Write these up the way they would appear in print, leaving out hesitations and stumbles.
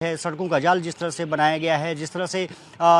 है, सड़कों का जाल जिस तरह से बनाया गया है, जिस तरह से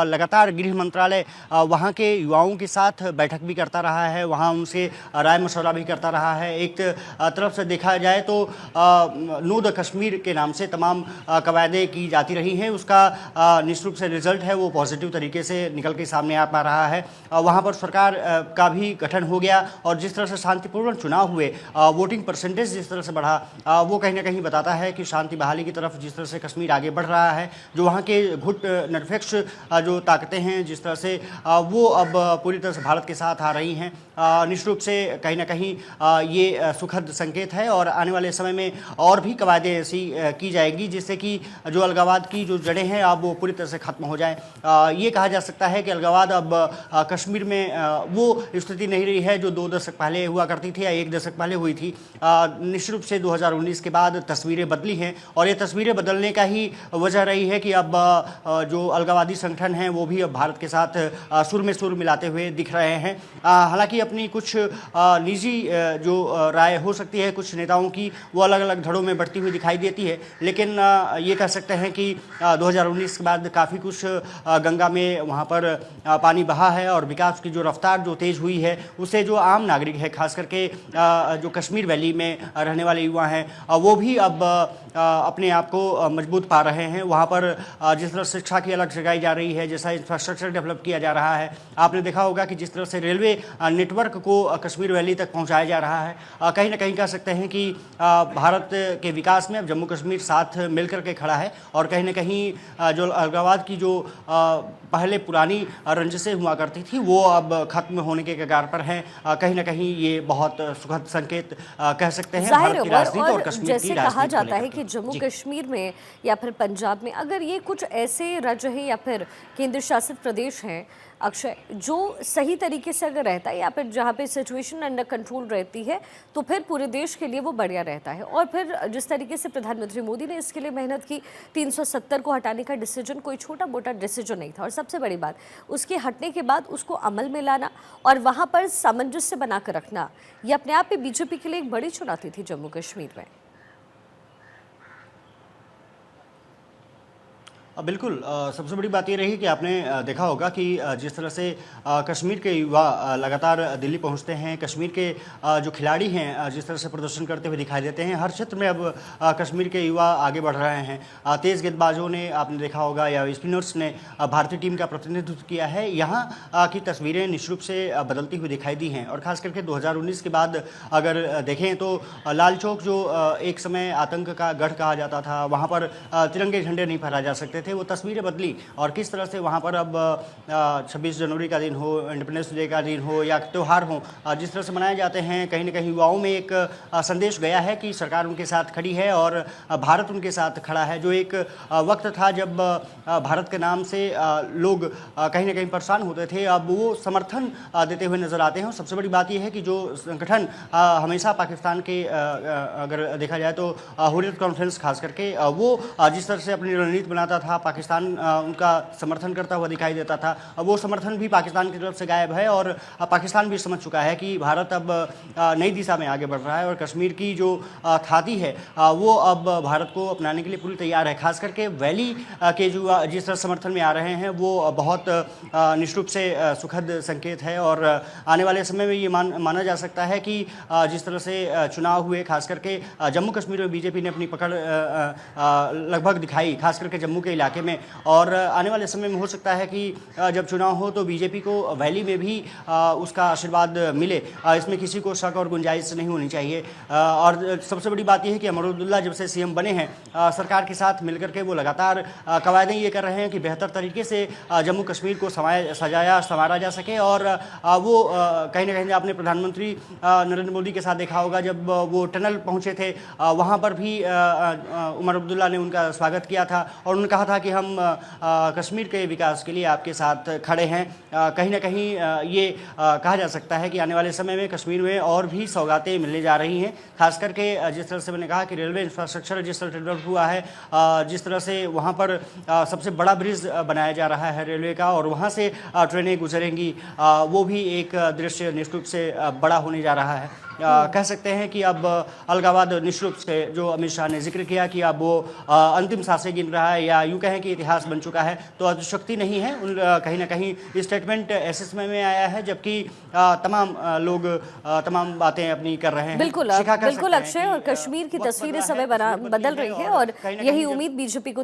लगातार गृह मंत्रालय वहाँ के युवाओं के साथ बैठक भी करता रहा है, वहाँ उनसे राय मशवरा भी करता रहा है। एक तरफ से देखा जाए तो नो द कश्मीर के नाम से तमाम कवायदें की जाती रही हैं, उसका निश्चित रूप से रिजल्ट है वो पॉजिटिव तरीके से निकल के सामने आ पा रहा है। वहाँ पर सरकार का भी गठन हो गया और जिस तरह से शांतिपूर्ण चुनाव हुए, वोटिंग परसेंटेज जिस तरह से बढ़ा, वो कहीं ना कहीं बताता है कि शांति बहाली की तरफ जिस तरह से कश्मीर आगे बढ़ रहा है। जो वहाँ के घुट निरपेक्ष जो ताकतें हैं, जिस तरह से वो अब पूरी तरह से भारत के साथ आ रही हैं, निश्चित रूप से कहीं ना कहीं ये सुखद संकेत है और आने वाले समय में और भी कवायदें ऐसी की जाएगी जिससे कि जो अलगाववाद की जो जड़ें हैं अब वो पूरी तरह से खत्म हो जाए। ये कहा जा सकता है कि अलगाववाद अब कश्मीर में वो स्थिति नहीं रही है जो 2 दशक पहले हुआ करती थी या 1 दशक पहले हुई थी। निश्चित रूप से 2019 के बाद तस्वीरें बदली हैं और ये तस्वीरें बदलने का ही वजह रही है कि अब जो अलगाववादी संगठन हैं वो भी अब भारत के साथ सुर में सुर मिलाते हुए दिख रहे हैं। हालांकि अपनी कुछ निजी जो राय हो सकती है कुछ नेताओं की, वो अलग अलग धड़ों में बढ़ती हुई दिखाई देती है, लेकिन ये कह सकते हैं कि 2019 के बाद काफ़ी कुछ गंगा में वहाँ पर पानी बहा है और विकास की जो रफ्तार जो तेज़ हुई है उससे जो आम नागरिक है, खास करके जो कश्मीर वैली में रहने वाले युवा हैं, वो भी अब अपने आप को मजबूत पा रहे हैं। वहाँ पर जिस तरह शिक्षा की अलग जगाई जा रही है, जैसा इंफ्रास्ट्रक्चर डेवलप किया जा रहा है, आपने देखा होगा कि जिस तरह से रेलवे नेटवर्क को कश्मीर वैली तक पहुँचाया जा रहा है, कहीं ना कहीं कह सकते हैं कि भारत के विकास में अब जम्मू कश्मीर साथ मिलकर के खड़ा है और कहीं ना कहीं जो अलगाववाद की जो पहले पुरानी रंजिशें हुआ करती थी वो अब खत्म होने के कगार पर हैं। कहीं ना कहीं ये बहुत सुखद संकेत कह सकते हैं भारत की राजनीति और कश्मीर की राजनीति। कहा जाता है कि जम्मू कश्मीर में या फिर पंजाब में अगर ये कुछ ऐसे राज्य हैं या फिर केंद्र शासित प्रदेश हैं अक्षय, जो सही तरीके से अगर रहता है या फिर जहाँ पे सिचुएशन अंडर कंट्रोल रहती है तो फिर पूरे देश के लिए वो बढ़िया रहता है। और फिर जिस तरीके से प्रधानमंत्री मोदी ने इसके लिए मेहनत की, 370 को हटाने का डिसीजन कोई छोटा मोटा डिसीजन नहीं था और सबसे बड़ी बात उसके हटने के बाद उसको अमल में लाना और वहाँ पर सामंजस्य बना कर रखना, ये अपने आप में बीजेपी के लिए एक बड़ी चुनौती थी जम्मू कश्मीर में। बिल्कुल, सबसे बड़ी बात ये रही कि आपने देखा होगा कि जिस तरह से कश्मीर के युवा लगातार दिल्ली पहुंचते हैं, कश्मीर के जो खिलाड़ी हैं जिस तरह से प्रदर्शन करते हुए दिखाई देते हैं, हर क्षेत्र में अब कश्मीर के युवा आगे बढ़ रहे हैं। तेज़ गेंदबाजों ने आपने देखा होगा या स्पिनर्स ने भारतीय टीम का प्रतिनिधित्व किया है। यहाँ की तस्वीरें निश्चित रूप से बदलती हुई दिखाई दी हैं और ख़ास करके 2019 के बाद अगर देखें तो लाल चौक जो एक समय आतंक का गढ़ कहा जाता था, वहाँ पर तिरंगे झंडे नहीं फहराए जा सकते थे, वो तस्वीरें बदली और किस तरह से वहाँ पर अब 26 जनवरी का दिन हो, इंडिपेंडेंस डे का दिन हो या त्यौहार हो, जिस तरह से मनाए जाते हैं, कहीं ना कहीं युवाओं में एक संदेश गया है कि सरकार उनके साथ खड़ी है और भारत उनके साथ खड़ा है। जो एक वक्त था जब भारत के नाम से लोग कहीं ना कहीं परेशान होते थे, अब वो समर्थन देते हुए नजर आते हैं। सबसे बड़ी बात यह है कि जो संगठन हमेशा पाकिस्तान के अगर देखा जाए तो हुर्रियत कॉन्फ्रेंस खास करके वो जिस तरह से अपनी रणनीति बनाता था, पाकिस्तान उनका समर्थन करता हुआ दिखाई देता था, वो समर्थन भी पाकिस्तान की तरफ से गायब है और पाकिस्तान भी समझ चुका है कि भारत अब नई दिशा में आगे बढ़ रहा है और कश्मीर की जो खाती है वो अब भारत को अपनाने के लिए पूरी तैयार है। खास करके वैली के जो जिस तरह समर्थन में आ रहे हैं वो बहुत निश्चित रूप से सुखद संकेत है और आने वाले समय में ये माना जा सकता है कि जिस तरह से चुनाव हुए, खास करके जम्मू कश्मीर में बीजेपी ने अपनी पकड़ लगभग दिखाई, खास करके जम्मू के इलाके में, और आने वाले समय में हो सकता है कि जब चुनाव हो तो बीजेपी को वैली में भी उसका आशीर्वाद मिले। इसमें किसी को शक और गुंजाइश नहीं होनी चाहिए। और सबसे बड़ी बात यह है कि अमर अब्दुल्ला जब से सीएम बने हैं, सरकार के साथ मिलकर के वो लगातार कवायदें ये कर रहे हैं कि बेहतर तरीके से जम्मू कश्मीर को सजाया संवारा जा सके और वो कहीं ना कहीं आपने प्रधानमंत्री नरेंद्र मोदी के साथ देखा होगा जब वो टनल पहुँचे थे, वहाँ पर भी उमर अब्दुल्ला ने उनका स्वागत किया था और उन्होंने कहा था कि हम कश्मीर के विकास के लिए आपके साथ खड़े हैं। कहीं ना कहीं ये कहा जा सकता है कि आने वाले समय में कश्मीर में और भी सौगातें मिलने जा रही हैं। खास करके जिस तरह से मैंने कहा कि रेलवे इंफ्रास्ट्रक्चर जिस तरह डेवलप हुआ है, जिस तरह से वहाँ पर सबसे बड़ा ब्रिज बनाया जा रहा है रेलवे का और वहाँ से ट्रेनें गुजरेंगी, वो भी एक दृश्य निश्चित रूप से बड़ा होने जा रहा है। कह सकते हैं कि अब अलगाववाद निश्चित रूप से, जो अमित शाह ने जिक्र किया कि अब वो अंतिम सांसें गिन रहा है, या यूं कहें कि इतिहास बन चुका है, तो अतिशक्ति नहीं है। कहीं ना कहीं स्टेटमेंट ऐसे समय में आया है जबकि तमाम लोग तमाम बातें अपनी कर रहे हैं। बिल्कुल शिखा, कह बिल्कुल सकते हैं अक्षय, कि और कश्मीर की वक्त तस्वीरें बदला है, समय तस्वीर बदली बदल है रही है और और कहीं ना यही कहीं जब उम्मीद बीजेपी को